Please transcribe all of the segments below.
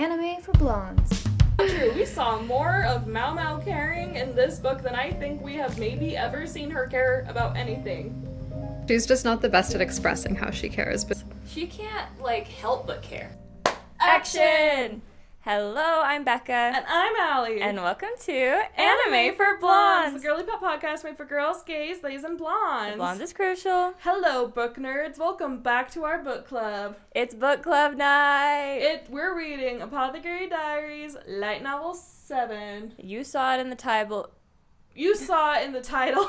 Anime for blondes. True, we saw more of Maomao caring in this book than I think we have maybe ever seen her care about anything. She's just not the best at expressing how she cares, but She can't, help but care. Action! Hello, I'm Becca. And I'm Allie. And welcome to Anime for Blondes. The girly pop podcast made for girls, gays, ladies, and blondes. Blonde is crucial. Hello, book nerds. Welcome back to our book club. It's book club night. We're reading Apothecary Diaries, light novel 7. You saw it in the title. You saw it in the title.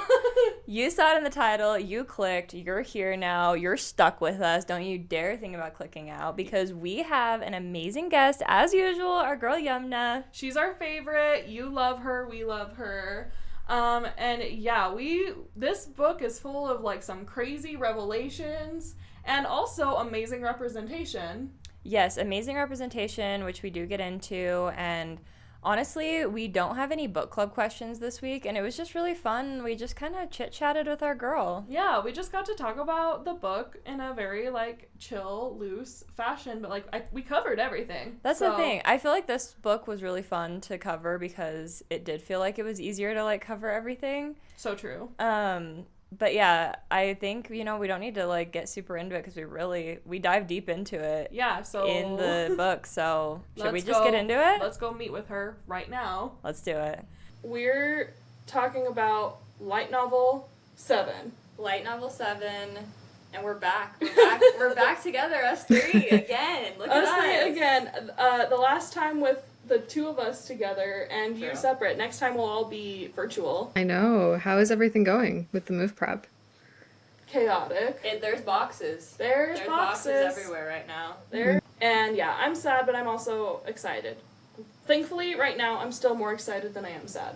You saw it in the title. You clicked. You're here now. You're stuck with us. Don't you dare think about clicking out because we have an amazing guest, as usual, our girl Yumna. She's our favorite. You love her. We love her. And yeah, this book is full of some crazy revelations and also amazing representation. Yes, amazing representation, which we do get into, and honestly, we don't have any book club questions this week, and it was just really fun. We just kind of chit-chatted with our girl. Yeah, we just got to talk about the book in a very, chill, loose fashion, but, we covered everything. That's the thing. I feel like this book was really fun to cover because it did feel like it was easier to, cover everything. So true. But yeah, I think, we don't need to, get super into it because we dive deep into it. Yeah, so in the book, so should we just go, get into it? Let's go meet with her right now. Let's do it. We're talking about light novel 7. Light novel 7, and we're back. We're back together, us three, again. Look at us. Us three again. The last time with the two of us together and you separate. Next time we'll all be virtual. I know. How is everything going with the move prep? Chaotic. There's boxes. There's boxes everywhere right now. And yeah, I'm sad, but I'm also excited. Thankfully, right now, I'm still more excited than I am sad.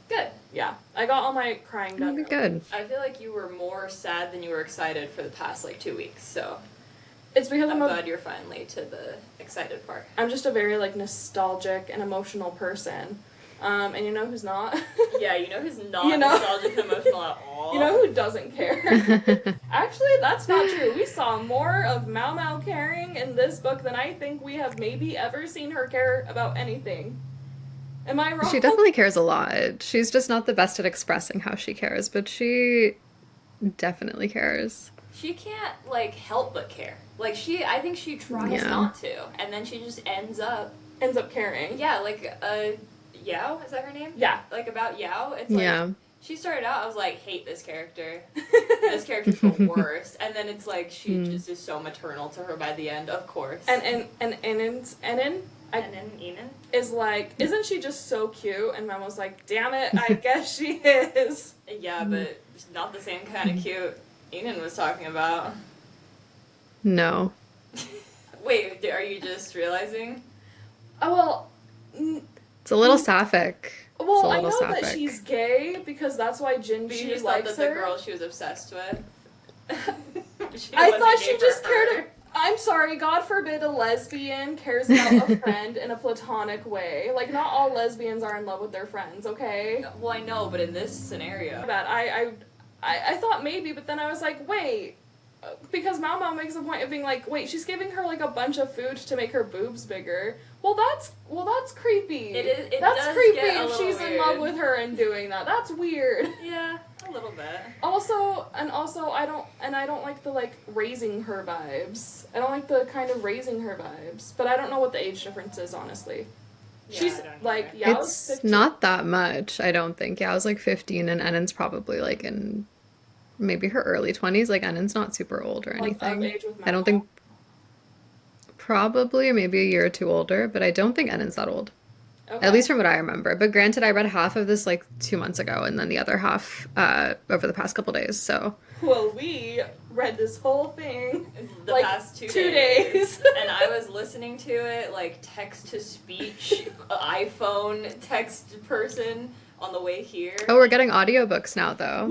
Good. Yeah, I got all my crying done. That'd be good. I feel like you were more sad than you were excited for the past 2 weeks, so It's because I'm glad you're finally to the excited part. I'm just a very nostalgic and emotional person. And you know who's not? Yeah, you know who's not nostalgic and emotional at all. You know who doesn't care? Actually, that's not true. We saw more of Maomao caring in this book than I think we have maybe ever seen her care about anything. Am I wrong? She definitely cares a lot. She's just not the best at expressing how she cares, but she definitely cares. She can't, help but care. I think she tries not to, and then she just ends up caring. Yeah, Yao, is that her name? Yeah. About Yao, it's she started out, I was hate this character. This character's the worst. And then it's she just is so maternal to her by the end, of course. And Enin is isn't she just so cute? And Mom was damn it, I guess she is. Yeah, but not the same kind of cute Enin was talking about. No. Wait, are you just realizing? Oh, well... It's a little sapphic. Well, I know that she's gay because that's why Jinshi She just likes thought that her. the girl she was obsessed with. I thought she just cared. I'm sorry, God forbid a lesbian cares about a friend in a platonic way. Not all lesbians are in love with their friends, okay? Well, I know, but in this scenario. But I thought maybe, but then I was wait. Because Maomao makes a point of being wait, she's giving her a bunch of food to make her boobs bigger. Well, that's creepy. That's creepy if she's in love with her and doing that. That's weird. Yeah, a little bit. Also, I don't like the raising her vibes. I don't like the kind of raising her vibes. But I don't know what the age difference is, honestly. Yeah, she's Yao's It's 15. not that much, I don't think. Yao's 15 and Enin's probably in maybe her early 20s. Enin's not super old or anything. Of age with I don't think. Probably maybe a year or two older, but I don't think Enin's that old. Okay. At least from what I remember. But granted, I read half of this 2 months ago and then the other half over the past couple days, so. Well, we read this whole thing the past 2 days. And I was listening to it text-to-speech, iPhone text person on the way here. Oh, we're getting audiobooks now, though.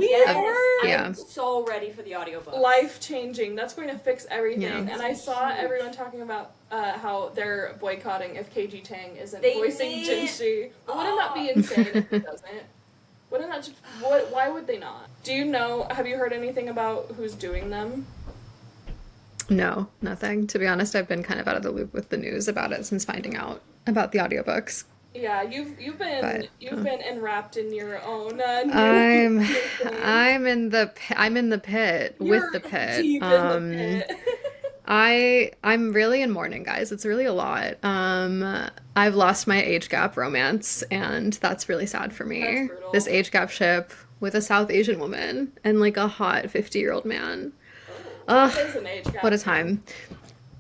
I'm so ready for the audiobook. Life-changing. That's going to fix everything. Yeah. And I saw everyone talking about how they're boycotting if KG Tang isn't voicing Jinshi. But wouldn't that be insane if he doesn't? Wouldn't that just... Why would they not? Do you know... Have you heard anything about who's doing them? No, nothing. To be honest, I've been kind of out of the loop with the news about it since finding out about the audiobooks. Yeah, you've been enwrapped in your own. I'm in the pit with the pit. Deep in the pit. I'm really in mourning, guys. It's really a lot. I've lost my age gap romance, and that's really sad for me. That's brutal. This age gap ship with a South Asian woman and like a hot 50-year-old man. Ugh, There's an age gap. what a time.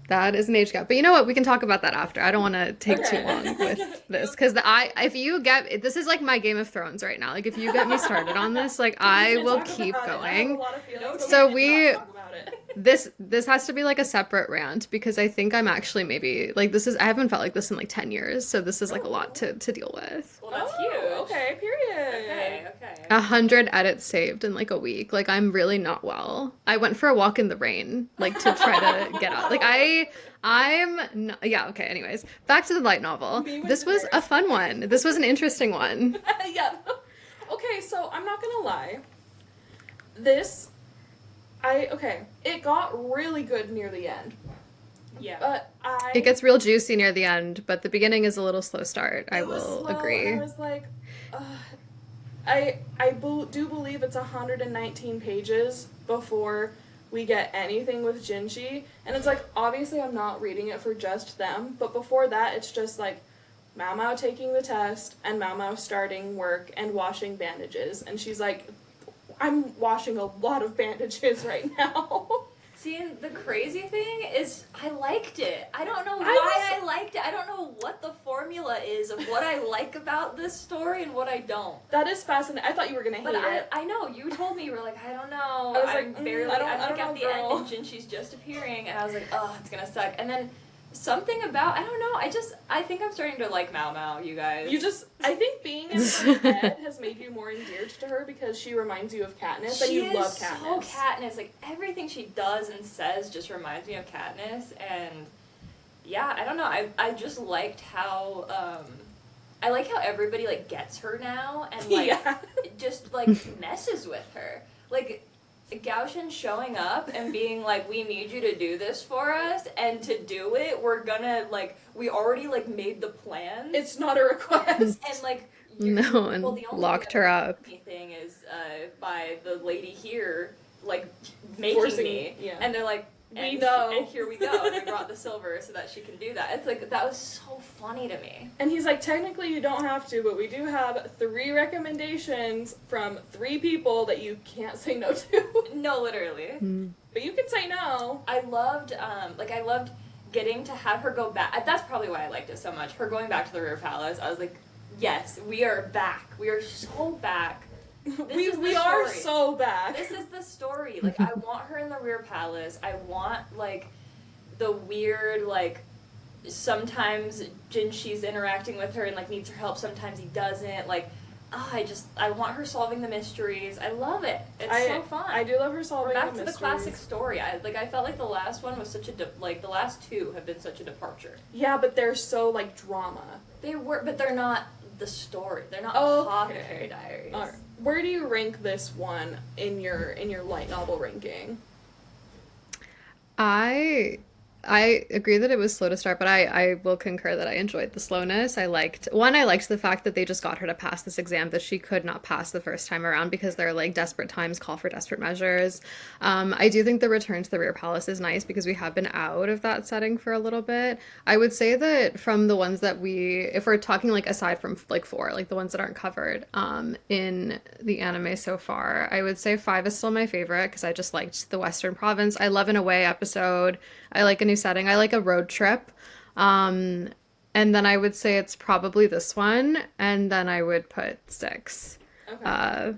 That is an age gap. But you know what? We can talk about that after. I don't want to take too long with this. Because this is like my Game of Thrones right now. Like, if you get me started on this, like, I will keep going. So this has to be like a separate rant, because I think I'm actually maybe, like, I haven't felt like this in like 10 years. So this is like a lot to deal with. Well, that's huge. Okay, period. Okay. 100 edits saved in like a week. Like, I'm really not well. I went for a walk in the rain, like, to try to get out. Like, I'm not, yeah, okay, anyways. Back to the light novel. This was a fun one. This was an interesting one. Yeah. Okay, so I'm not gonna lie. It got really good near the end. Yeah. But It gets real juicy near the end, but the beginning is a little slow start. I will agree. And I was like, do believe it's 119 pages before we get anything with Jinshi, and it's like, obviously I'm not reading it for just them, but before that it's just like Maomao taking the test and Maomao starting work and washing bandages, and she's like, I'm washing a lot of bandages right now. See, and the crazy thing is, I liked it. I don't know why I liked it. I don't know what the formula is of what I like about this story and what I don't. That is fascinating. I thought you were gonna hate it. I know, you told me, you were like, I don't know. I was I'm like, barely, I don't at know, the girl. end, and Jinshi's just appearing, and I was like, oh, it's gonna suck. And then something about, I don't know, I think I'm starting to like Maomao, you guys. I think being in her head has made you more endeared to her, because she reminds you of Katniss, and you love Katniss. So Katniss, like, everything she does and says just reminds me of Katniss, and yeah, I don't know, I just liked how, I like how everybody, like, gets her now, and, like, just, like, messes with her. Like, Gaoshin showing up and being like, we need you to do this for us, and to do it, we're gonna, like, we already, like, made the plans. It's not a request. And, like, locked her up. Thing is, by the lady here, like, making Forcing me. Yeah. And they're like, we know. And here we go. And we brought the silver so that she can do that. It's like, that was so funny to me. And he's like, technically you don't have to, but we do have 3 recommendations from 3 people that you can't say no to. No, literally. But you can say no. I loved getting to have her go back. That's probably why I liked it so much. Her going back to the Rear Palace. I was like, yes, we are back. We are so back. We are so back. This is the story. Like, I want her in the Rear Palace. I want, like, the weird, like, sometimes Jinshi's interacting with her and, like, needs her help. Sometimes he doesn't. Like, I want her solving the mysteries. I love it. It's so fun. I do love her solving the mysteries. Back to the classic story. I felt like the last one was such a, the last 2 have been such a departure. Yeah, but they're so, like, drama. They were, but they're not the story. They're not Apothecary Diaries. Right. Where do you rank this one in your light novel ranking? I agree that it was slow to start, but I will concur that I enjoyed the slowness. I liked the fact that they just got her to pass this exam that she could not pass the first time around, because they're like, desperate times call for desperate measures. I do think the return to the Rear Palace is nice, because we have been out of that setting for a little bit. I would say that from the ones that if we're talking like aside from like 4, like the ones that aren't covered in the anime so far, I would say 5 is still my favorite, because I just liked the Western Province. I love an away episode. I like a new setting. I like a road trip. And then I would say it's probably this one, and then I would put 6. Okay.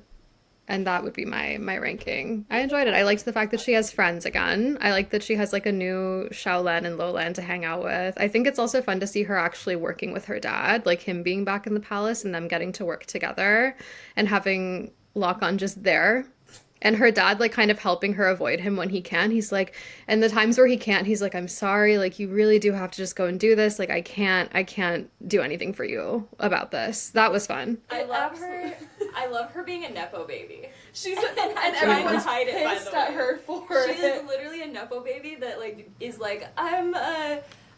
And that would be my ranking. I enjoyed it. I liked the fact that she has friends again. I like that she has like a new Shaolin and Lowland to hang out with. I think it's also fun to see her actually working with her dad, like him being back in the palace and them getting to work together and having Lock-on just there. And her dad, like, kind of helping her avoid him when he can. He's like, and the times where he can't, he's like, I'm sorry, like, you really do have to just go and do this. Like, I can't do anything for you about this. That was fun. I love her. I love her being a Nepo baby. She's and everyone's pissed at her for it. She is literally a Nepo baby that, like, is like, I'm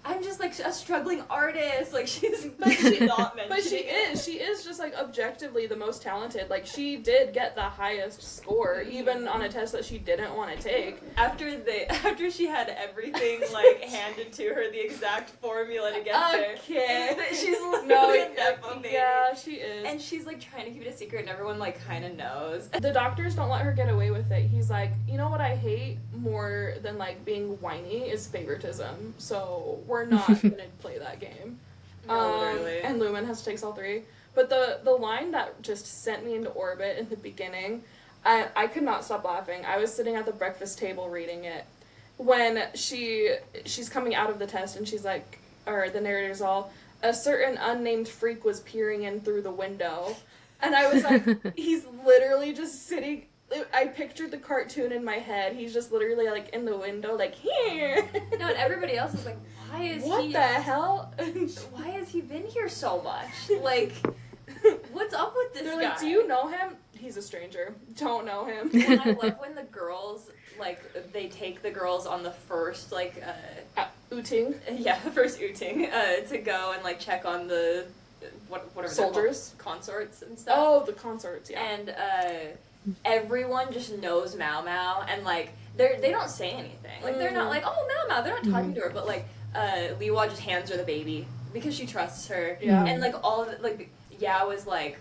I'm just like a struggling artist. Like she's not mentioning But she it. is. She is just like objectively the most talented. Like she did get the highest score, even on a test that she didn't want to take. After she had everything like handed to her, the exact formula to get there. Okay. She's literally a nepo baby. Yeah, she is. And she's like trying to keep it a secret, and everyone like kind of knows. The doctors don't let her get away with it. He's like, you know what I hate more than like being whiny is favoritism. So we're not gonna play that game. No, literally. And Lumen has to take all three. But the line that just sent me into orbit in the beginning, I could not stop laughing. I was sitting at the breakfast table reading it when she's coming out of the test and she's like, or the narrator's all, a certain unnamed freak was peering in through the window. And I was like, he's literally just sitting. I pictured the cartoon in my head. He's just literally like in the window, like here. No, and everybody else is like, why is what he? the hell? Why has he been here so much? Like, what's up with this They're guy? like, do you know him? He's a stranger. Don't know him. And I love when the girls like they take the girls on the first like Ooting. the first outing to go and like check on the whatever Soldiers. consorts and stuff. Oh, the consorts. Yeah. And everyone just knows Maomao, and like they don't say anything. Like they're not like, oh, Maomao. They're not talking to her, but like Liwa just hands her the baby because she trusts her. Yeah. And like all of it, like Yao is like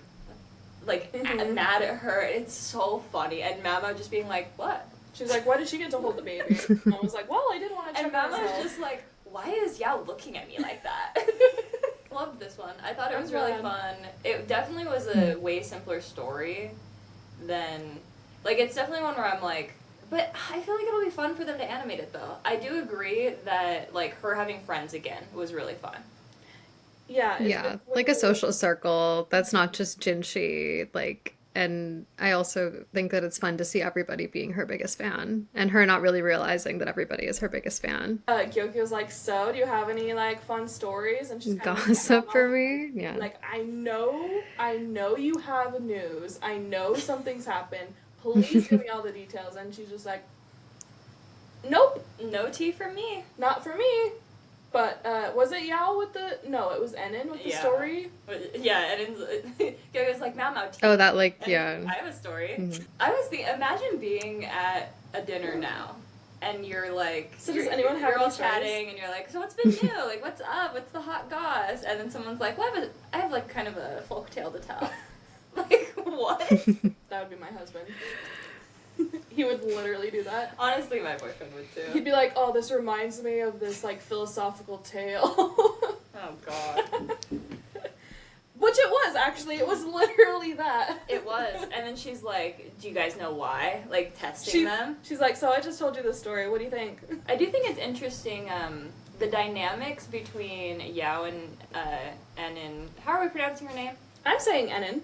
mad at her. It's so funny, and Maomao just being like, what? She's like, why did she get to hold the baby? And I was like, well, I did want to check And Mama's myself. just like, why is Yao looking at me like that? Loved this one. I thought it was really fun. It definitely was a way simpler story than, like, it's definitely one where I'm like, but I feel like it'll be fun for them to animate it though. I do agree that like her having friends again was really fun. Yeah. Yeah, like a social circle that's not just Jinshi, like, and I also think that it's fun to see everybody being her biggest fan and her not really realizing that everybody is her biggest fan. Gyokyo's like, so do you have any like fun stories? And she's kind of Gossip for me? Yeah. like, I know you have news. I know something's happened. Please give me all the details. And she's just like, nope, No tea for me. not for me. But was it Yao with the? No, it was Enin with the story. Yeah, and it was like Maomao tea. Oh, that like, And yeah. I have a story. Mhm. I was thinking, imagine being at a dinner now, and you're like, So does anyone have you're all any stories? chatting, and you're like, so what's been new? Like, what's up? What's the hot goss? And then someone's like, well, I have like kind of a folk tale to tell. Like, what? That would be my husband. He would literally do that. Honestly, my boyfriend would He'd too. be like, oh, this reminds me of this like philosophical tale. Oh God. Which it was, actually. It was literally that. It was, and then she's like, do you guys know why? Like, testing them. She's like, so I just told you this story. What do you think? I do think it's interesting, the dynamics between Yao and Enin. How are we pronouncing her name? I'm saying Enin.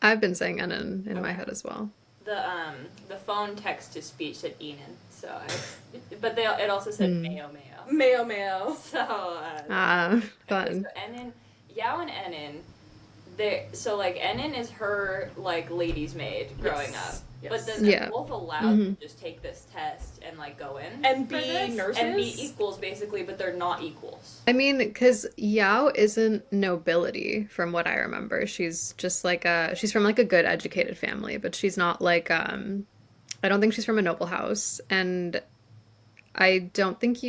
I've been saying Enin in my head as well. The phone text to speech said Enin, so but it also said Maomao. Maomao. So Fun. so Enin, Yao and Enin, so like Enin is her like lady's maid growing up. Yes. But then they're Yeah. both allowed to just take this test and like go in And for be this, nurses? and be equals basically, but they're not equals. I mean, because Yao isn't nobility from what I remember. She's just like she's from like a good educated family, but she's not like, I don't think she's from a noble house. And I don't think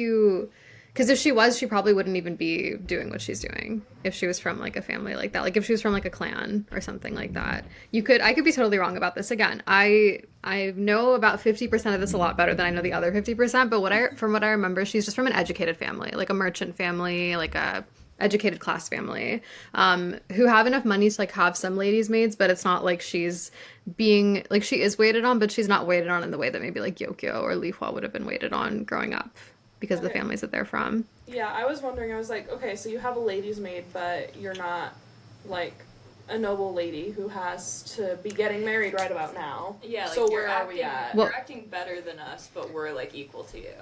because if she was, she probably wouldn't even be doing what she's doing if she was from like a family like that. Like if she was from like a clan or something like that. I could be totally wrong about this. Again, I know about 50% of this a lot better than I know the other 50%, but from what I remember, she's just from an educated family, like a merchant family, like a educated class family, who have enough money to like have some ladies' maids, but it's not like she's being like, she is waited on, but she's not waited on in the way that maybe like Gyokyo or Lihua would have been waited on growing up, because of the families that they're from. Yeah, I was wondering, I was like, okay, so you have a lady's maid, but you're not, like, a noble lady who has to be getting married right about now. Yeah, like so you're where are we at? You're acting better than us, but we're like equal to you.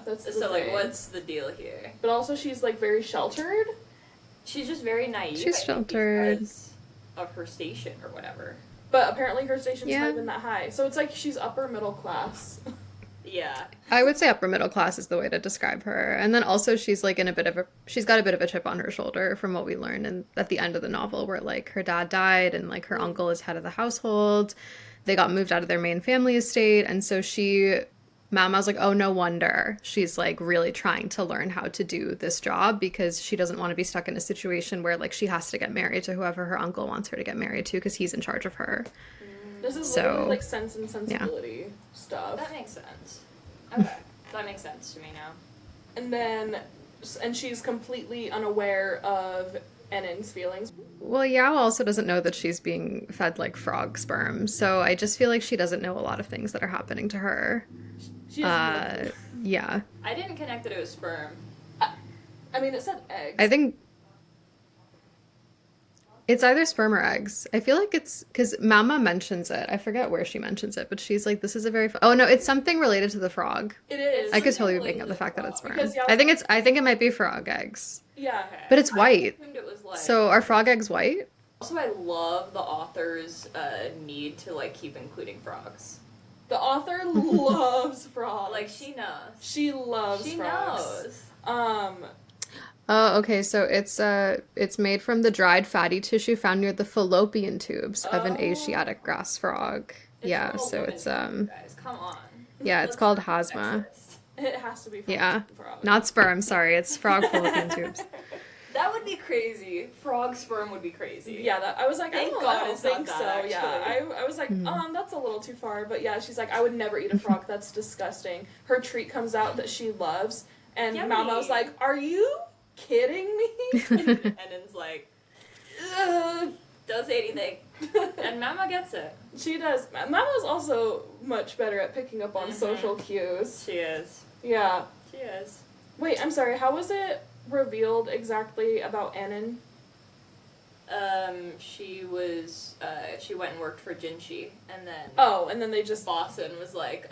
That's the So like, thing. what's the deal here? But also she's, like, very sheltered. She's just very naive. She's I think, sheltered. because of her station or whatever. But apparently her station's Yeah. not even that high. So it's like she's upper middle class. Yeah. I would say upper middle class is the way to describe her. And then also she's like she's got a bit of a chip on her shoulder from what we learned at the end of the novel, where like her dad died and like her uncle is head of the household. They got moved out of their main family estate, and so Maomao's like, oh, no wonder she's like really trying to learn how to do this job, because she doesn't want to be stuck in a situation where like she has to get married to whoever her uncle wants her to get married to because he's in charge of her. This is literally like Sense and Sensibility stuff. That makes sense. Okay. That makes sense to me now. And she's completely unaware of Enin's feelings. Well, Yao also doesn't know that she's being fed like frog sperm, so I just feel like she doesn't know a lot of things that are happening to her. Yeah. I didn't connect that it was sperm. I mean, it said eggs. I think it's either sperm or eggs. I feel like it's because Mama mentions it. I forget where she mentions it, but she's like, "This is a very." Oh no, it's something related to the frog. It is. I could totally be making up the fact that it's sperm. Because I think it might be frog eggs. Yeah. Okay. But it's white. I assumed it was like... So are frog eggs white? Also, I love the author's need to like keep including frogs. The author loves frogs. Like she knows. She loves She frogs. knows. Oh, okay. So it's made from the dried fatty tissue found near the fallopian tubes of an Asiatic grass frog. Yeah. So it's Guys, come on. Yeah, it's called Hazma. It has to be frog. Not sperm. Sorry, it's frog fallopian tubes. That would be crazy. Frog sperm would be crazy. Yeah, I was like, Thank I God don't it's not think that, so. actually. Yeah, I was like, that's a little too far. But yeah, she's like, I would never eat a frog. That's disgusting. Her treat comes out that she loves, and Yummy. Maomao's like, are you kidding me? And it's like, does anything. And Mama gets it. She does. Maomao's also much better at picking up on social cues. She is. Yeah. She is. Wait, I'm sorry. How was it revealed exactly about Enin? She went and worked for Jinshi, and then... Oh, and then they just... Boston was like,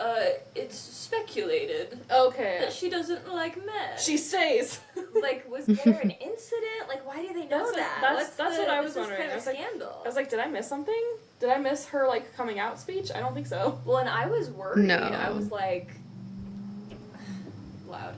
it's speculated Okay. that she doesn't like men. She stays. Like, was there an incident? Like, why do they know That's what I was wondering. Kind of scandal. I was like, did I miss something? Did I miss her, like, coming out speech? I don't think so. Well, and I was worried. No. I was like... Loud.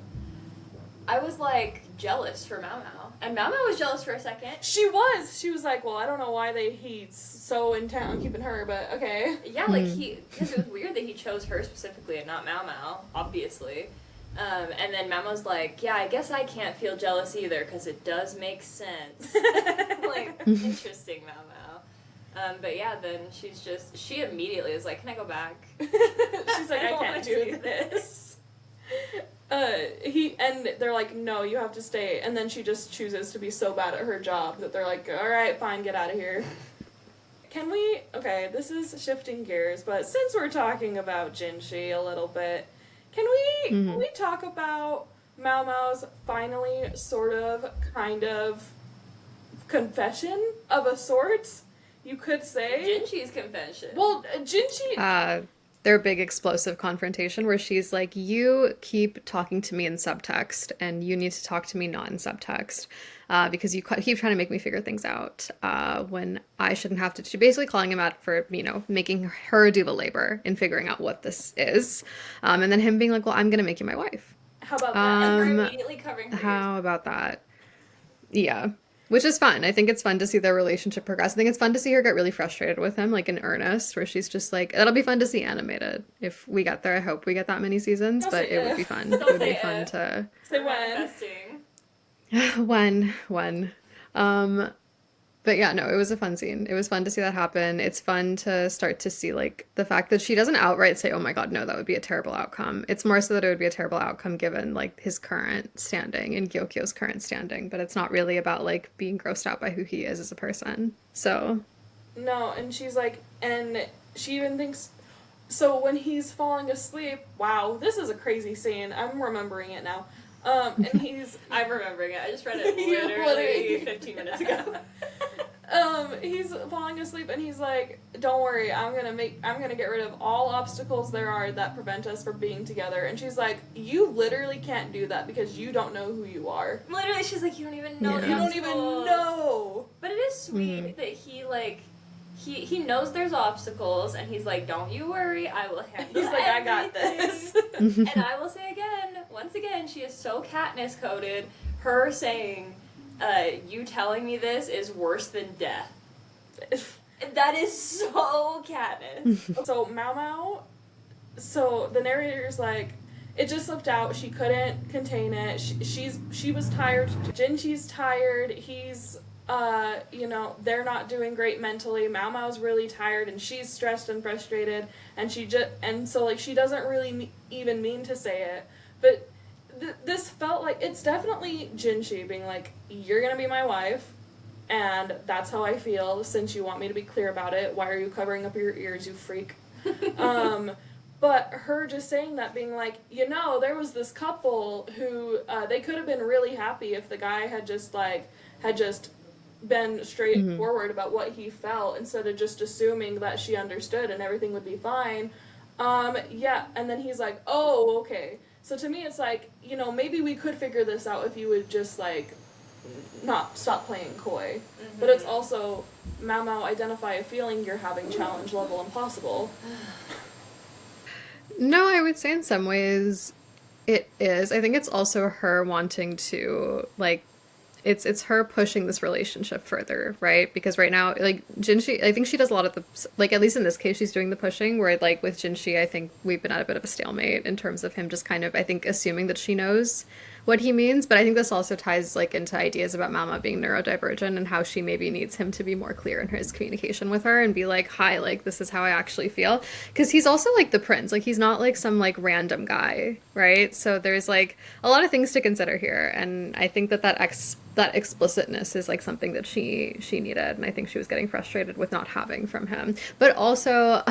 I was, like, jealous for Maomao. And Maomao was jealous for a second. She was. She was like, well, I don't know why he's so intent on keeping her, but okay. Yeah, like, because it was weird that he chose her specifically and not Maomao, obviously. And then Maomao's like, yeah, I guess I can't feel jealous either, because it does make sense. Like, interesting, Maomao. But yeah, then she immediately is like, can I go back? She's like, I can't do see this. And they're like, no, you have to stay. And then she just chooses to be so bad at her job that they're like, all right, fine, get out of here. Okay, this is shifting gears, but since we're talking about Jinshi a little bit, can we talk about Maomao's finally kind of confession of a sort, you could say? Jinshi's confession. Well, Jinshi... their big explosive confrontation where she's like, you keep talking to me in subtext and you need to talk to me not in subtext because you keep trying to make me figure things out when I shouldn't have to. She's basically calling him out for, making her do the labor in figuring out what this is. And then him being like, well, I'm going to make you my wife. How about that? And her immediately covering her How about that? Yeah. Which is fun. I think it's fun to see their relationship progress. I think it's fun to see her get really frustrated with him, like in earnest, where she's just like, it'll be fun to see animated if we get there. I hope we get that many seasons, but it would be fun. It would be fun to... Say when. When. But yeah, no, it was a fun scene. It was fun to see that happen. It's fun to start to see, like, the fact that she doesn't outright say, oh my god, no, that would be a terrible outcome. It's more so that it would be a terrible outcome given, like, his current standing and Gyokyo's current standing. But it's not really about, like, being grossed out by who he is as a person. So. No, and she's like, and she even thinks, so when he's falling asleep, wow, this is a crazy scene. I'm remembering it now. And I'm remembering it. I just read it literally 15 minutes ago. He's falling asleep and he's like, don't worry, I'm gonna get rid of all obstacles there are that prevent us from being together. And she's like, you literally can't do that because you don't know who you are. Literally, she's like, you don't even know. Yeah. You don't even know. But it is sweet that he, like, he knows there's obstacles, and he's like, don't you worry, I will handle He's like, I got this. And I will say again, once again, she is so Katniss coded. Her saying, you telling me this is worse than death. That is so Katniss. So Maomao, so the narrator's like, it just slipped out. She couldn't contain it. She was tired. Jinshi's tired. He's they're not doing great mentally. Maomao's really tired, and she's stressed and frustrated, and she doesn't really even mean to say it, but this felt like it's definitely Jinshi being like, you're gonna be my wife, and that's how I feel. Since you want me to be clear about it, why are you covering up your ears, you freak? But her just saying that, being like, there was this couple who they could have been really happy if the guy had just been straightforward about what he felt instead of just assuming that she understood and everything would be fine. And then he's like, oh, okay. So to me it's like, maybe we could figure this out if you would just not stop playing coy. Mm-hmm. But it's also, Maomao, identify a feeling you're having, challenge level impossible. No, I would say in some ways it is. I think it's also her wanting to, it's her pushing this relationship further, right? Because right now, Jinshi, I think she does a lot of the, at least in this case, she's doing the pushing, where, with Jinshi, I think we've been at a bit of a stalemate in terms of him just kind of, I think, assuming that she knows what he means. But I think this also ties, into ideas about Mama being neurodivergent and how she maybe needs him to be more clear in his communication with her and be like, hi, this is how I actually feel. Because he's also, the prince. He's not, some, random guy, right? So there's, a lot of things to consider here. And I think that explicitness is something that she needed, and I think she was getting frustrated with not having from him. But also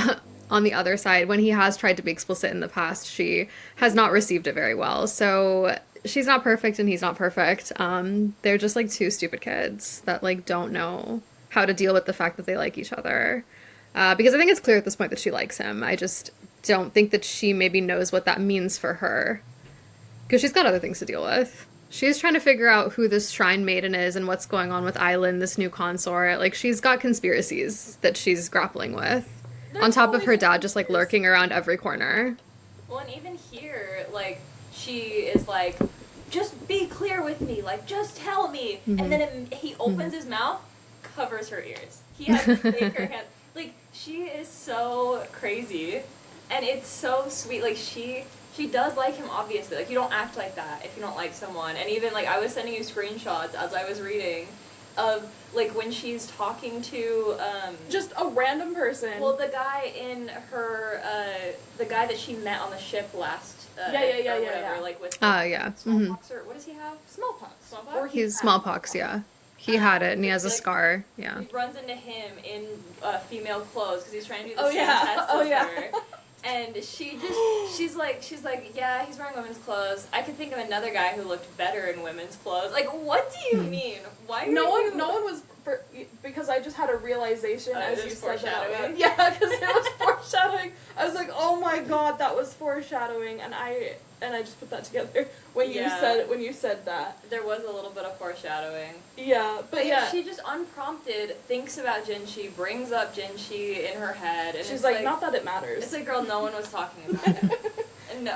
on the other side, when he has tried to be explicit in the past, she has not received it very well. So she's not perfect and he's not perfect. They're just two stupid kids that don't know how to deal with the fact that they like each other. Because I think it's clear at this point that she likes him. I just don't think that she maybe knows what that means for her, because she's got other things to deal with. She's trying to figure out who this shrine maiden is and what's going on with Island, this new consort. She's got conspiracies that she's grappling with. On top of her dad just, lurking around every corner. Well, and even here, she is just be clear with me. Just tell me. Mm-hmm. And then he opens his mouth, covers her ears. He has to take her hand. She is so crazy. And it's so sweet. She does like him, obviously. You don't act like that if you don't like someone. And even, I was sending you screenshots as I was reading of, when she's talking to, just a random person. Well, the guy in her, the guy that she met on the ship last, yeah. With smallpox, or what does he have? Smallpox. Or he's smallpox, yeah. He had it, and he has a scar, yeah. He runs into him in female clothes, because he's trying to do the same test with her. And she's like, yeah, he's wearing women's clothes. I could think of another guy who looked better in women's clothes. What do you mean? Why? No one was, because I just had a realization as you said that. Yeah, because it was foreshadowing. I was like, oh my god, that was foreshadowing, and I just put that together when you said that. There was a little bit of foreshadowing. Yeah, but yeah. She just unprompted thinks about Jinshi, brings up Jinshi in her head, and she's like, not that it matters. It's girl, no one was talking about it. And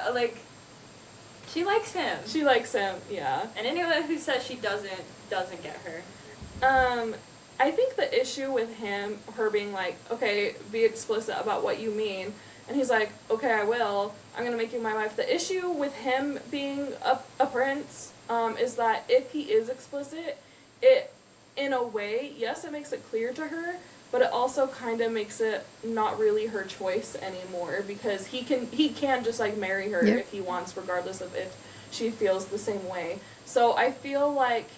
she likes him. She likes him, yeah. And anyone who says she doesn't get her. I think the issue with her being like, okay, be explicit about what you mean, and he's like, okay, I will. I'm going to make you my wife. The issue with him being a prince is that if he is explicit, it, in a way, yes, it makes it clear to her, but it also kind of makes it not really her choice anymore, because he can just marry her if he wants, regardless of if she feels the same way. So I feel like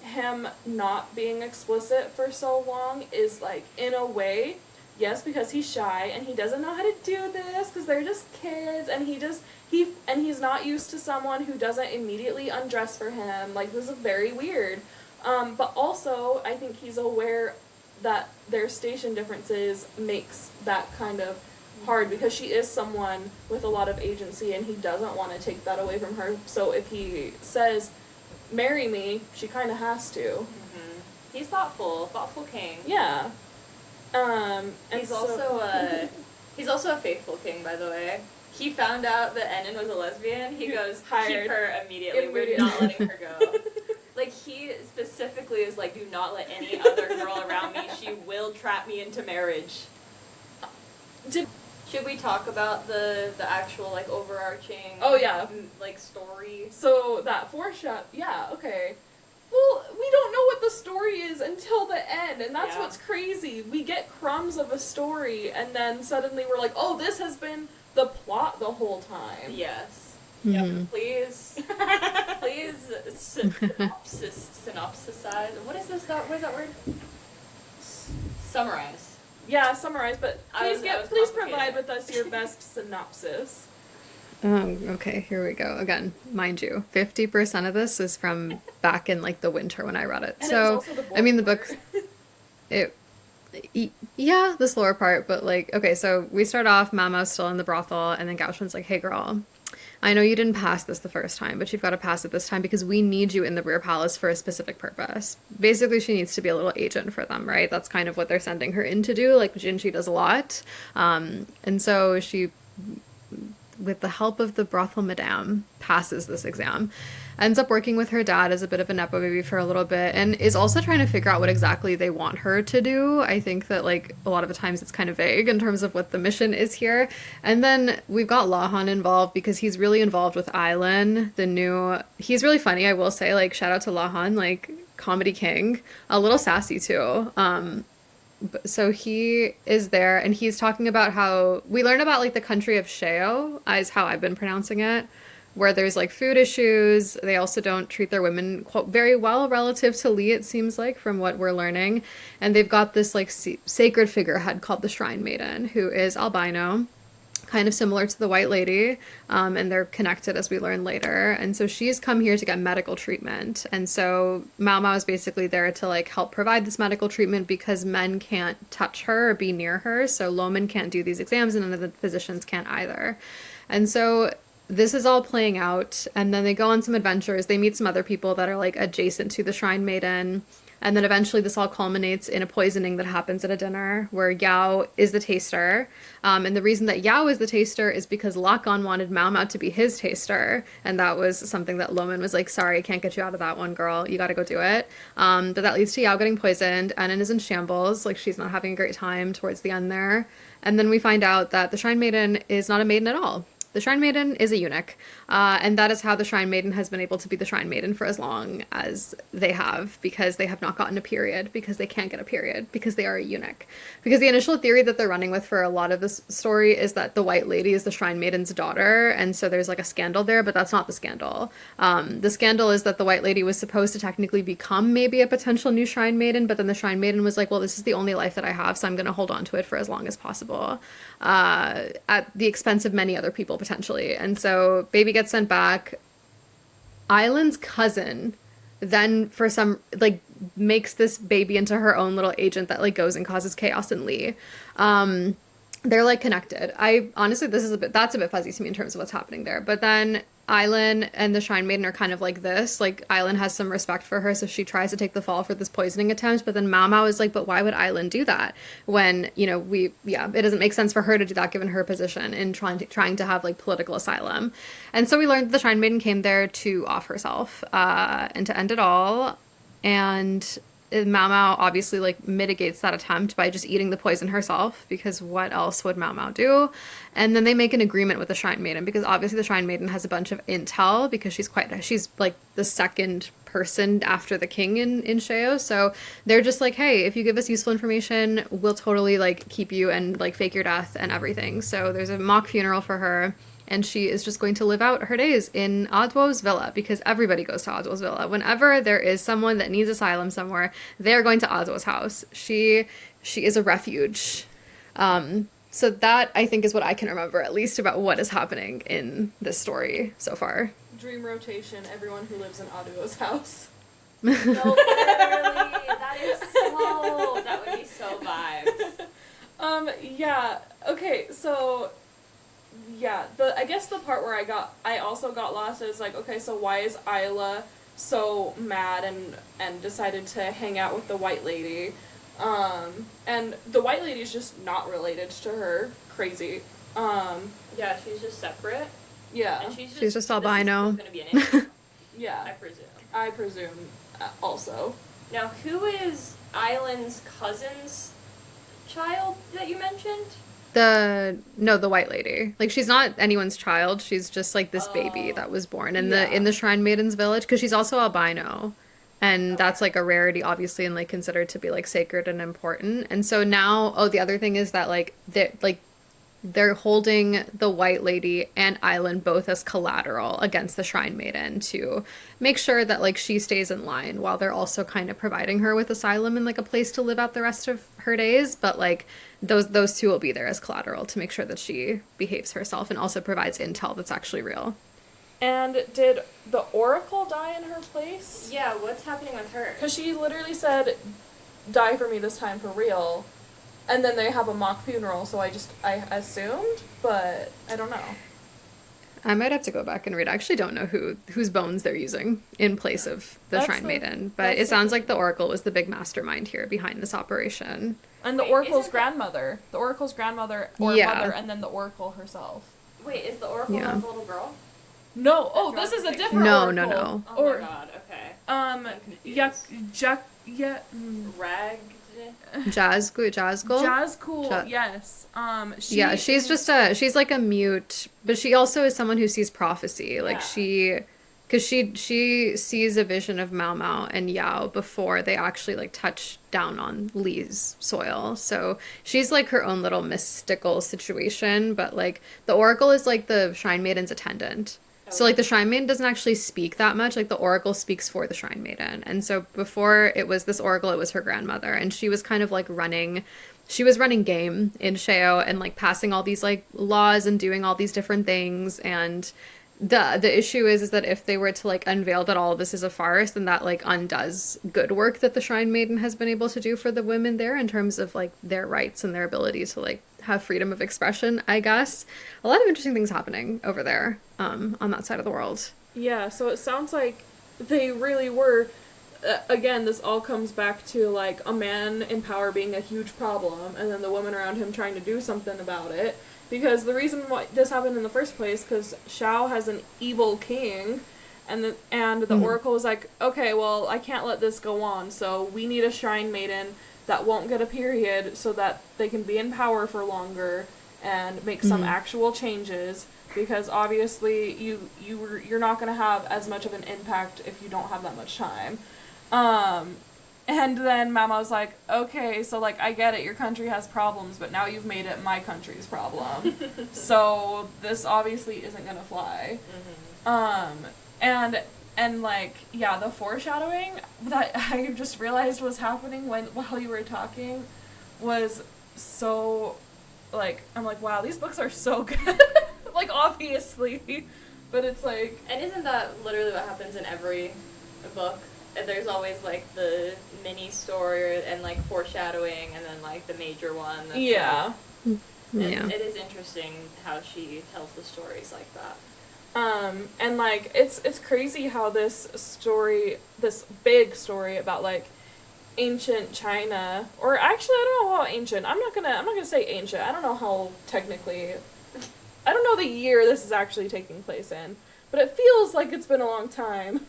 him not being explicit for so long is in a way, yes, because he's shy and he doesn't know how to do this because they're just kids, and he's not used to someone who doesn't immediately undress for him. This is very weird. But also I think he's aware that their station differences makes that kind of hard, because she is someone with a lot of agency and he doesn't want to take that away from her. So if he says, marry me, she kind of has to. Mm-hmm. He's thoughtful king. Yeah. And he's also a faithful king, by the way. He found out that Enin was a lesbian. He goes, keep her immediately. We're not letting her go. Like, he specifically is like, do not let any other girl around me. She will trap me into marriage. Should we talk about the actual, like, overarching... Oh, yeah. Like, story? So, that foreshadow... Yeah, okay. Well, we don't know what the story is until the end, and that's what's crazy. We get crumbs of a story, and then suddenly we're like, oh, this has been the plot the whole time. Yes. Mm-hmm. Yep. Please synopsisize. What is that word? Summarize. Yeah, summarize, but please provide with us your best synopsis. Okay, here we go. Again, mind you, 50% of this is from back in like the winter when I read it. And so, I mean, the book, yeah, the slower part, but like, okay, so we start off, Maomao's still in the brothel, and then Gaoshun's like, hey girl, I know you didn't pass this the first time, but you've got to pass it this time because we need you in the rear palace for a specific purpose. Basically, she needs to be a little agent for them, right? That's kind of what they're sending her in to do, like Jinshi does a lot. And so she, with the help of the brothel madame, passes this exam. Ends up working with her dad as a bit of a nepo baby for a little bit, and is also trying to figure out what exactly they want her to do. I think that, like, a lot of the times it's kind of vague in terms of what the mission is here. And then we've got Lahan involved because he's really involved with Ailen, he's really funny, I will say, like, shout out to Lahan, like, comedy king, a little sassy too. So he is there, and he's talking about how we learn about, like, the country of Sheo, is how I've been pronouncing it, where there's, like, food issues. They also don't treat their women very well relative to Lee, it seems like, from what we're learning. And they've got this, like, sacred figurehead called the Shrine Maiden, who is albino, kind of similar to the White Lady, and they're connected as we learn later. And so she's come here to get medical treatment. And so Maomao is basically there to, like, help provide this medical treatment because men can't touch her or be near her. So Loman can't do these exams, and none of the physicians can't either. And so this is all playing out, and then they go on some adventures. They meet some other people that are, like, adjacent to the Shrine Maiden. And then eventually this all culminates in a poisoning that happens at a dinner where Yao is the taster. And the reason that Yao is the taster is because Lakan wanted Maomao to be his taster. And that was something that Loman was like, sorry, I can't get you out of that one, girl. You got to go do it. But that leads to Yao getting poisoned. Enin is in shambles. Like, she's not having a great time towards the end there. And then we find out that the Shrine Maiden is not a maiden at all. The Shrine Maiden is a eunuch, and that is how the Shrine Maiden has been able to be the Shrine Maiden for as long as they have, because they have not gotten a period, because they can't get a period, because they are a eunuch. Because the initial theory that they're running with for a lot of this story is that the White Lady is the Shrine Maiden's daughter, and so there's, like, a scandal there, but that's not the scandal. The scandal is that the White Lady was supposed to technically become maybe a potential new Shrine Maiden, but then the Shrine Maiden was like, well, this is the only life that I have, so I'm going to hold on to it for as long as possible, at the expense of many other people, potentially. And so baby gets sent back. Ailen's cousin then, for some, like, makes this baby into her own little agent that, like, goes and causes chaos in Lee. They're, like, connected. I honestly, that's a bit fuzzy to me in terms of what's happening there. But then Ailen and the Shrine Maiden are kind of like this. Like, Ailen has some respect for her, so she tries to take the fall for this poisoning attempt. But then Maomao is like, but why would Ailen do that? When, you know, it doesn't make sense for her to do that given her position in trying to have, like, political asylum. And so we learned that the Shrine Maiden came there to off herself, and to end it all. And Maomao obviously, like, mitigates that attempt by just eating the poison herself, because what else would Maomao do? And then they make an agreement with the Shrine Maiden, because obviously the Shrine Maiden has a bunch of intel, because she's like the second person after the king in Sheo. So they're just like, hey, if you give us useful information, we'll totally, like, keep you and, like, fake your death and everything. So there's a mock funeral for her, and she is just going to live out her days in Aduo's villa, because everybody goes to Aduo's villa. Whenever there is someone that needs asylum somewhere, they're going to Aduo's house. She is a refuge. So that, I think, is what I can remember, at least, about what is happening in this story so far. Dream rotation, everyone who lives in Aduo's house. No, literally, that is so, that would be so vibes. Yeah, okay, so... Yeah, I guess the part where I also got lost is, like, okay, so why is Isla so mad and decided to hang out with the White Lady? And the white lady is just not related to her. Crazy. Yeah, she's just separate. Yeah. And She's just albino. Gonna be an issue, Yeah. I I presume also. Now, who is Island's cousin's child that you mentioned? The white lady. Like, she's not anyone's child. She's just like this baby that was born in the Shrine Maiden's village, because she's also albino. And that's like a rarity, obviously, and like considered to be like sacred and important. And so now, the other thing is that they're holding the white lady and Island both as collateral against the Shrine Maiden to make sure that like she stays in line, while they're also kind of providing her with asylum and like a place to live out the rest of her days. But like those two will be there as collateral to make sure that she behaves herself and also provides intel that's actually real. And did the Oracle die in her place? Yeah, what's happening with her? Because she literally said, "Die for me this time for real." And then they have a mock funeral, so I assumed, but I don't know. I might have to go back and read. I actually don't know whose bones they're using in place of the Shrine Maiden, but it sounds like the Oracle was the big mastermind here behind this operation. And the Oracle's grandmother. The Oracle's grandmother or mother, and then the Oracle herself. Wait, is the Oracle not the little girl? No. Oh, this is a different Oracle. No. Oh my god, okay. Rag... Jazzcool, yes. She's like a mute, but she also is someone who sees prophecy. Like because she sees a vision of Maomao and Yao before they actually like touch down on Li's soil. So she's like her own little mystical situation, but like the Oracle is like the Shrine Maiden's attendant. So, like, the Shrine Maiden doesn't actually speak that much. Like, the Oracle speaks for the Shrine Maiden. And so before it was this Oracle, it was her grandmother. And she was kind of, like, running game in Sheo and, like, passing all these, like, laws and doing all these different things. And the issue is that if they were to, like, unveil that all of this is a farce, then that, like, undoes good work that the Shrine Maiden has been able to do for the women there in terms of, like, their rights and their ability to, like, have freedom of expression, I guess. A lot of interesting things happening over there on that side of the world. Yeah, so it sounds like they really were, again, this all comes back to, like, a man in power being a huge problem, and then the women around him trying to do something about it. Because the reason why this happened in the first place, because Shao has an evil king, and the Oracle was like, okay, well, I can't let this go on, so we need a Shrine Maiden that won't get a period so that they can be in power for longer and make some actual changes, because obviously you're not going to have as much of an impact if you don't have that much time. And then Maomao's like, okay, so like I get it, your country has problems, but now you've made it my country's problem. So this obviously isn't going to fly. And like, yeah, the foreshadowing that I just realized was happening while you were talking was so, like, I'm like, wow, these books are so good. Like, obviously. But it's like... And isn't that literally what happens in every book? There's always, like, the mini story and, like, foreshadowing and then, like, the major one. That's yeah. It is interesting how she tells the stories like that. And like it's crazy how this big story about like ancient China, or actually I don't know how ancient. I'm not gonna say ancient. I don't know how technically. I don't know the year this is actually taking place in, but it feels like it's been a long time.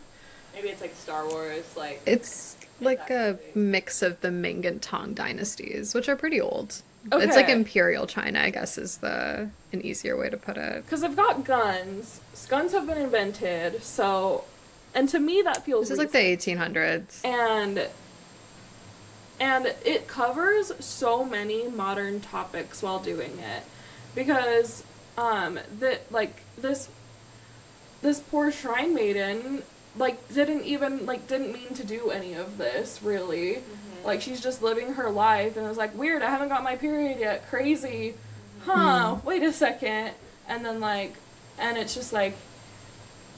Maybe it's like Star Wars, like it's like a mix of the Ming and Tang dynasties, which are pretty old. Okay. It's like Imperial China, I guess, is an easier way to put it. Because they've got guns. Guns have been invented, so... And to me, that feels... This is like the 1800s. And it covers so many modern topics while doing it. Because, this poor Shrine Maiden, like, didn't mean to do any of this, really. Like, she's just living her life, and it was like, weird, I haven't got my period yet, crazy, wait a second, and then, like, and it's just, like,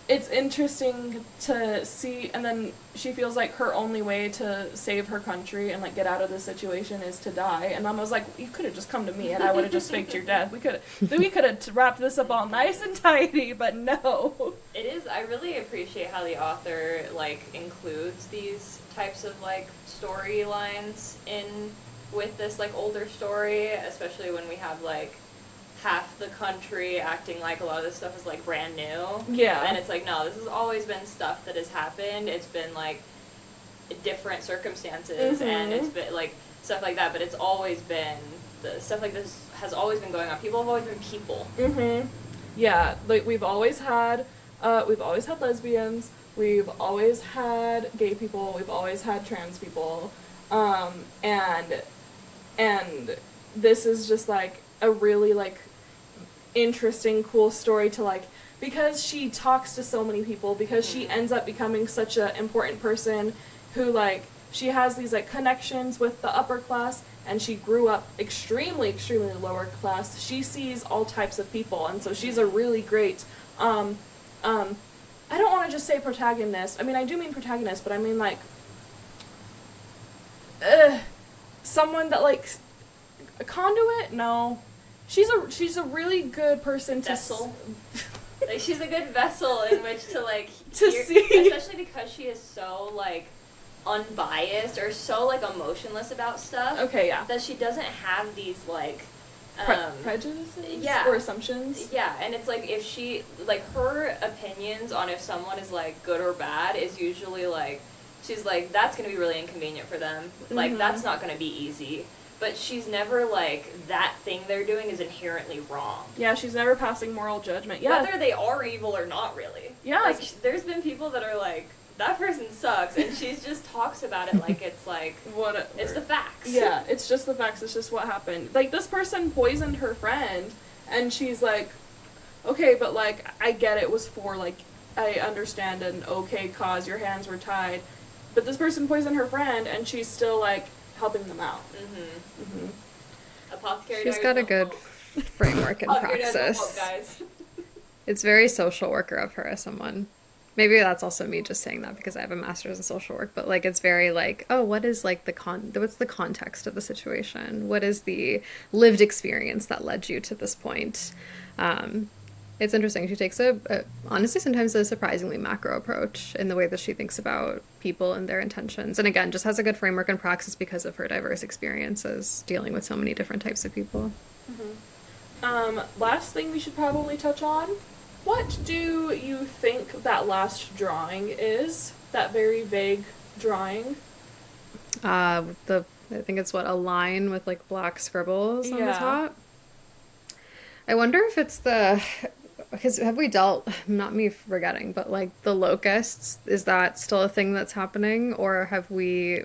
it's interesting to see, and then she feels like her only way to save her country and like get out of this situation is to die. And Mama was like, you could have just come to me and I would have just faked your death. We could have wrapped this up all nice and tidy, but no. It is. I really appreciate how the author like includes these types of like storylines in with this like older story, especially when we have like half the country acting like a lot of this stuff is like brand new. Yeah. And it's like, no, this has always been stuff that has happened. It's been like different circumstances and it's been like stuff like that, but it's always been the stuff like this has always been going on. People have always been people. Yeah, like we've always had lesbians, we've always had gay people, we've always had trans people, and this is just like a really like interesting, cool story to like, because she talks to so many people, because she ends up becoming such an important person who like, she has these like connections with the upper class, and she grew up extremely lower class. She sees all types of people, and so she's a really great I don't want to just say protagonist. I mean, I do mean protagonist, but I mean like someone that like a conduit? No. She's a really good person to vessel. Like she's a good vessel in which to like to hear, see, especially because she is so like unbiased or so like emotionless about stuff. Okay, yeah. That she doesn't have these like prejudices? Yeah. Or assumptions? Yeah, and it's like if she like her opinions on if someone is like good or bad is usually like she's like that's gonna be really inconvenient for them. Like that's not gonna be easy. But she's never like, that thing they're doing is inherently wrong. Yeah, she's never passing moral judgment. Yeah. Whether they are evil or not, really. Yeah. Like, there's been people that are like, that person sucks, and she just talks about it like it's like, Whatever. It's the facts. Yeah, it's just the facts, it's just what happened. Like, this person poisoned her friend, and she's like, okay, but like, I get it was for like, I understand an okay cause, your hands were tied, but this person poisoned her friend, and she's still like, helping them out. Apothecary She's Diaries got a won't good vote. framework and Apothecary Diaries won't praxis. vote, guys. It's very social worker of her as someone. Maybe that's also me just saying that because I have a master's in social work, but like it's very like, oh, what is like what's the context of the situation? What is the lived experience that led you to this point? It's interesting. She takes honestly sometimes a surprisingly macro approach in the way that she thinks about people and their intentions. And again, just has a good framework and praxis because of her diverse experiences dealing with so many different types of people. Last thing we should probably touch on. What do you think that last drawing is? That very vague drawing? I think it's a line with like black scribbles on the top. I wonder if it's because have we dealt, not me forgetting, but like the locusts, is that still a thing that's happening, or have we,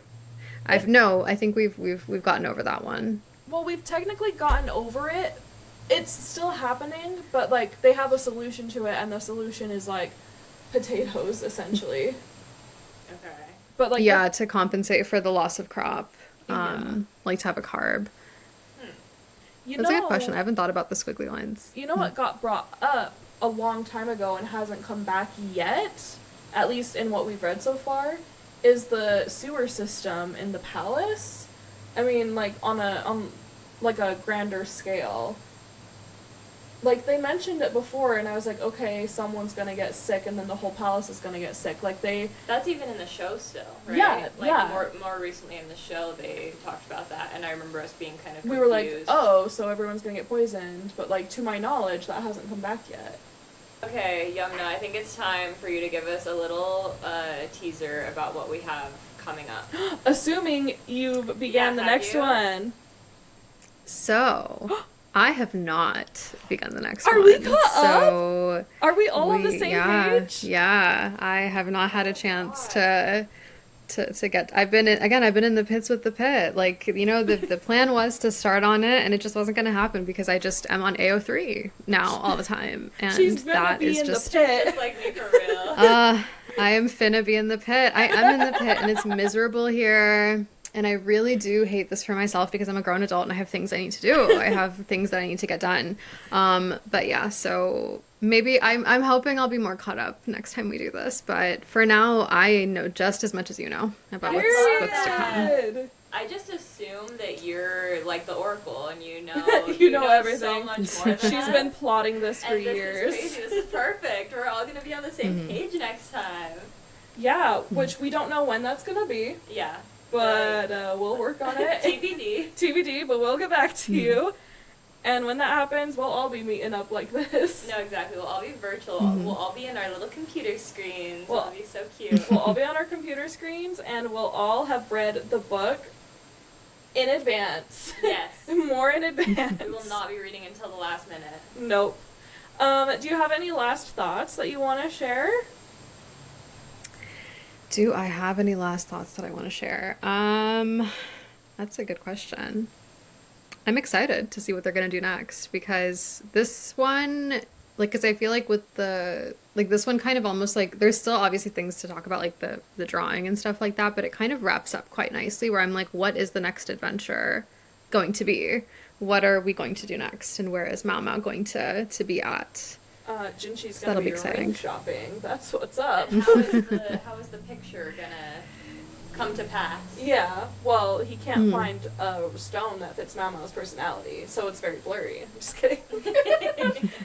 I think we've gotten over that one. Well, we've technically gotten over it. It's still happening, but like they have a solution to it, and the solution is like potatoes, essentially. Okay. But like to compensate for the loss of crop, like to have a carb. That's a good question. I haven't thought about the squiggly lines. You know what got brought up a long time ago and hasn't come back yet, at least in what we've read so far, is the sewer system in the palace. I mean, like on like a grander scale. Like they mentioned it before, and I was like, okay, someone's gonna get sick, and then the whole palace is gonna get sick. Like That's even in the show still, right? Yeah, like more recently in the show they talked about that, and I remember us being kind of confused. We were like, oh, so everyone's gonna get poisoned, but like to my knowledge, that hasn't come back yet. Okay, Yumna, I think it's time for you to give us a little teaser about what we have coming up. Assuming you've began the next one. So, I have not begun the next one. Are we caught up? Are we all on the same page? Yeah, I have not had a chance to get. I've been in the pits with the pit. Like, you know, the plan was to start on it, and it just wasn't going to happen because I just am on AO3 now all the time, and she's gonna be in just the pit. Just like me for real. I am finna be in the pit. I am in the pit, and it's miserable here. And I really do hate this for myself because I'm a grown adult and I have things I need to do. I have things that I need to get done. But yeah, so maybe I'm hoping I'll be more caught up next time we do this. But for now, I know just as much as you know about what's to come. I just assume that you're like the Oracle and you know everything. So much more than She's us. been plotting this for and years. This is crazy. This is perfect. We're all gonna be on the same page next time. Yeah, which we don't know when that's gonna be. Yeah. But we'll work on it. TBD. TBD, but we'll get back to you. And when that happens, we'll all be meeting up like this. No, exactly. We'll all be virtual. We'll all be in our little computer screens. It'll be so cute. We'll all be on our computer screens, and we'll all have read the book in advance. Yes. More in advance. We will not be reading until the last minute. Nope. Do you have any last thoughts that you want to share? Do I have any last thoughts that I want to share? That's a good question. I'm excited to see what they're going to do next because this one, like, because I feel like with this one kind of almost like, there's still obviously things to talk about, like the drawing and stuff like that, but it kind of wraps up quite nicely where I'm like, what is the next adventure going to be? What are we going to do next? And where is Maomao going to be at? Jinshi's gonna be ring shopping. That's what's up. And how is the picture gonna come to pass? Yeah, well, he can't find a stone that fits Maomao's personality, so it's very blurry. I'm just kidding.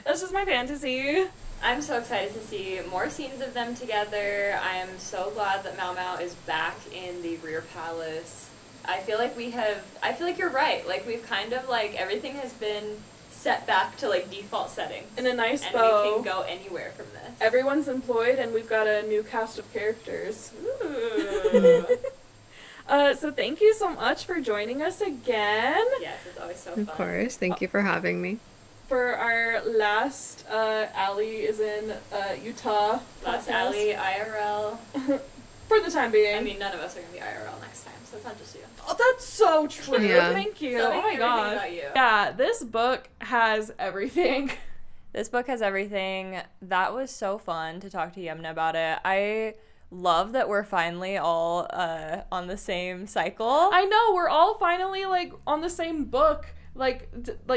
That's just my fantasy. I'm so excited to see more scenes of them together. I am so glad that Maomao is back in the rear palace. I feel like you're right. Like, we've kind of, like, everything has been set back to, like, default settings. In a nice and bow. We can go anywhere from this. Everyone's employed, and we've got a new cast of characters. Ooh. So thank you so much for joining us again. Yes, it's always so fun. Of course. Thank you for having me. For our last, Allie is in Utah. Last Allie, IRL. For the time being. I mean, none of us are going to be IRL next time, so it's not just you. Oh, that's so true. Yeah. Thank you. So oh my god. About you. Yeah, this book has everything. This book has everything. That was so fun to talk to Yumna about it. I love that we're finally all on the same cycle. I know, we're all finally, like, on the same book. Like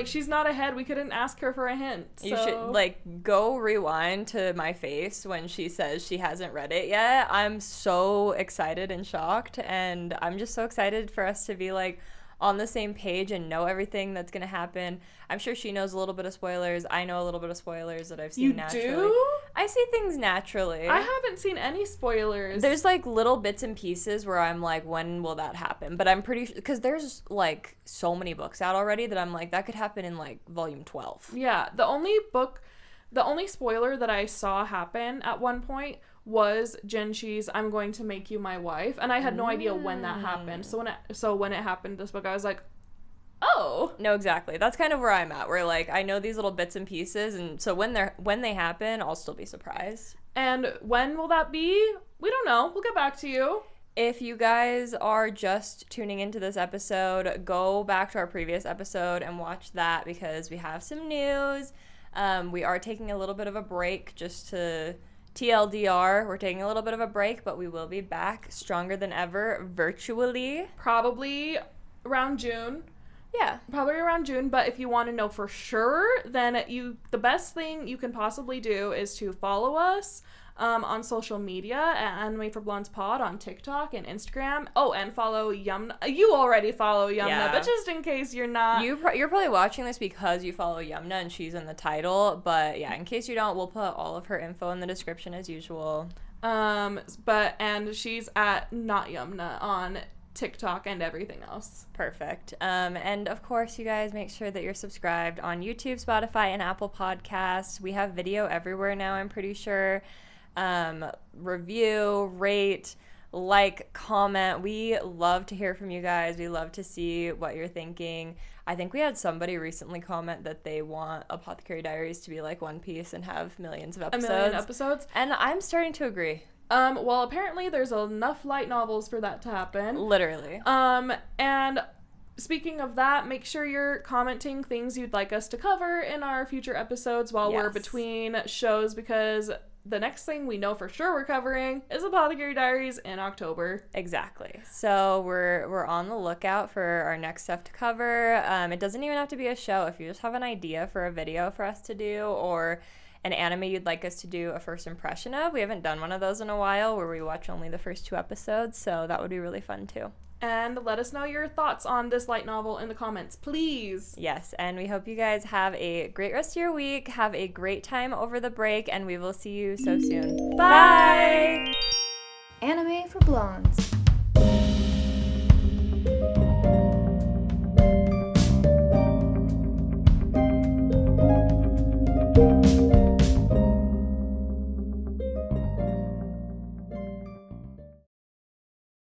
she's not ahead. We couldn't ask her for a hint. So. You should, like, go rewind to my face when she says she hasn't read it yet. I'm so excited and shocked, and I'm just so excited for us to be, like, on the same page and know everything that's going to happen. I'm sure she knows a little bit of spoilers. I know a little bit of spoilers that I've seen you naturally. Do? I see things naturally. I haven't seen any spoilers. There's, like, little bits and pieces where I'm like, when will that happen? But I'm pretty sure, because there's, like, so many books out already that I'm like, that could happen in, like, volume 12. Yeah, the only spoiler that I saw happen at one point was Jinshi's "I'm going to make you my wife," and I had no idea when that happened. So when it happened, this book, I was like, oh. No, exactly. That's kind of where I'm at. Where, like, I know these little bits and pieces, and so when they happen, I'll still be surprised. And when will that be? We don't know. We'll get back to you. If you guys are just tuning into this episode, go back to our previous episode and watch that because we have some news. We are taking a little bit of a break just to TLDR. We're taking a little bit of a break, but we will be back stronger than ever virtually. Probably around June. Yeah. Probably around June, but if you want to know for sure, then the best thing you can possibly do is to follow us on social media at Anime for Blondes Pod on TikTok and Instagram. Oh, and follow Yumna. You already follow Yumna, but just in case you're not. You're probably watching this because you follow Yumna and she's in the title, but yeah, in case you don't, we'll put all of her info in the description as usual. And she's at Not Yumna on TikTok and everything else. Perfect. And of course, you guys make sure that you're subscribed on YouTube, Spotify, and Apple Podcasts. We have video everywhere now, I'm pretty sure. Review, rate, like, comment. We love to hear from you guys. We love to see what you're thinking. I think we had somebody recently comment that they want Apothecary Diaries to be like One Piece and have millions of episodes. 1 million episodes. And I'm starting to agree. Well, apparently there's enough light novels for that to happen. Literally. And speaking of that, make sure you're commenting things you'd like us to cover in our future episodes while we're between shows, because the next thing we know for sure we're covering is Apothecary Diaries in October. Exactly. So we're on the lookout for our next stuff to cover. It doesn't even have to be a show. If you just have an idea for a video for us to do, or an anime you'd like us to do a first impression of, we haven't done one of those in a while where we watch only the first 2 episodes, so that would be really fun too. And let us know your thoughts on this light novel in the comments, please. Yes, and we hope you guys have a great rest of your week. Have a great time over the break, and we will see you so soon. Bye! Anime for Blondes.